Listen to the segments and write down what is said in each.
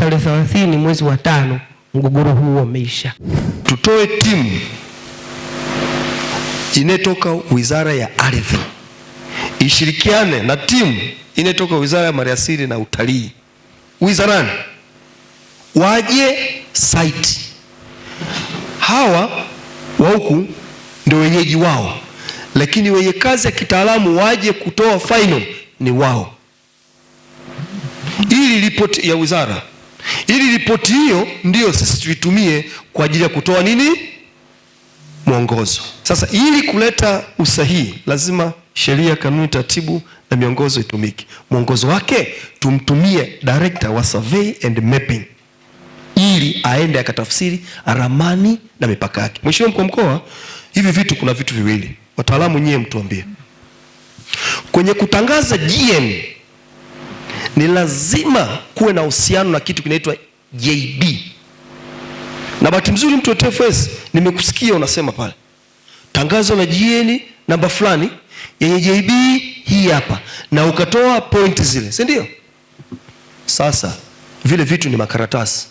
tarehe 30 mwezi wa 5 mgogoro huu umeisha. Tutoe timu inetoka Wizara ya Ardhi ishirikiane na timu inetoka Wizara ya Maliasili na Utalii wizarani, waje site. Hawa wa huku ndio wenyeji wao, lakini wenye kazi ya kitaalamu waje kutoa final ni wao, ili ripoti ya wizara, ili ripoti hiyo ndio sisi tuitumie kwa ajili ya kutoa nini, mwongozo. Sasa ili kuleta usahihi, lazima sheria, kanuni, taratibu na miongozo itumike. Mwongozo wake tumtumie director wa survey and mapping, ili aende akatafsiri ramani na mipaka yake. Mheshimiwa Mkuu wa Mkoa, hivi vitu, kuna vitu viwili, wataalamu nyie mtuambie. Kwenye kutangaza GM ni lazima kuwe na uhusiano na kitu kinaitwa JB. Na bahati mzuri mtu wa TFS nimekusikia unasema pale, tangazo la GN namba fulani yenye JB hii hapa, na ukatoa point zile, si ndio? Sasa vile vitu ni makaratasi,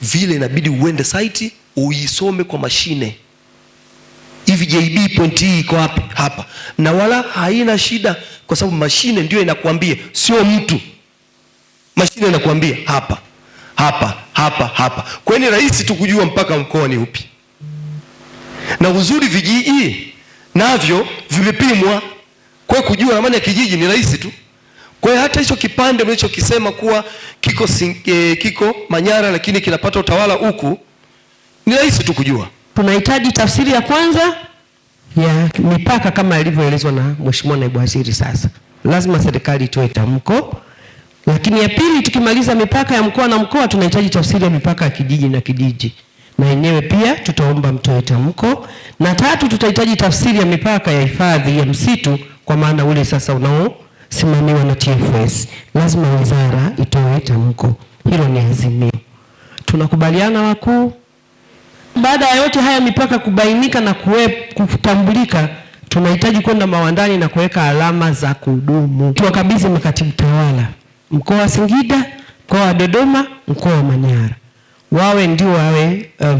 vile inabidi uende site uisome kwa mashine. Hivi JB point hii iko wapi? Hapa. Na wala haina shida, kwa sababu mashine ndio inakuambia, sio mtu. Mashine inakuambia hapa hapa hapa hapa. Kwa hiyo ni rahisi tu kujua mpaka mkoa ni upi. Na uzuri vijiji navyo vimepimwa, kwa hiyo kujua ramani ya kijiji ni rahisi tu. Kwa hiyo hata hicho kipande mlichokisema kuwa kiko Manyara lakini kinapata utawala huku, ni rahisi tu kujua. Tunahitaji tafsiri ya kwanza ya mipaka kama ilivyoelezwa na Mheshimiwa Naibu Waziri. Sasa lazima serikali itoe tamko. Lakini ya pili, tukimaliza mipaka ya mkoa na mkoa, tunahitaji tafsiri ya mipaka ya kijiji na kijiji, na yenyewe pia tutaomba mtoe tamko. Na tatu, tutahitaji tafsiri ya mipaka ya hifadhi ya msitu, kwa maana ule sasa unaosimamiwa na TFS. Lazima wizara itoe tamko. Hilo ni azimio. Tunakubaliana wakuu? Baada ya yote haya mipaka kubainika na kutambulika, tunahitaji kwenda mawandani na kuweka alama za kudumu. Tuwakabidhi makatibu tawala mkoa wa Singida, mkoa wa Dodoma, mkoa wa Manyara, wawe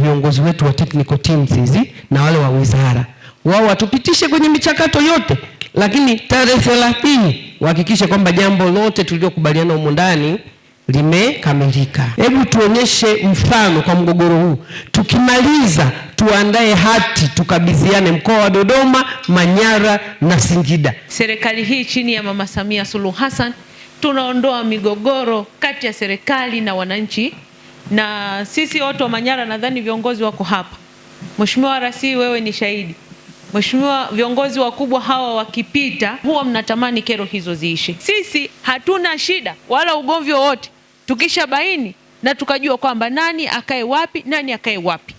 viongozi wetu wa technical teams hizi, na wale wa wizara wao watupitishe kwenye michakato yote, lakini tarehe 30 wahakikishe kwamba jambo lote tulilokubaliana humo ndani limekamilika. Hebu tuonyeshe mfano kwa mgogoro huu. Tukimaliza tuandae hati tukabidhiane mkoa wa Dodoma, Manyara na Singida. Serikali hii chini ya Mama Samia Suluhu Hassan tunaondoa migogoro kati ya serikali na wananchi, na sisi wote wa Manyara, nadhani viongozi wako hapa. Mheshimiwa Rasi, wewe ni shahidi. Mheshimiwa, viongozi wakubwa hawa wakipita huwa mnatamani kero hizo ziishe. Sisi hatuna shida wala ugomvi wowote tukisha baini na tukajua kwamba nani akae wapi, nani akae wapi.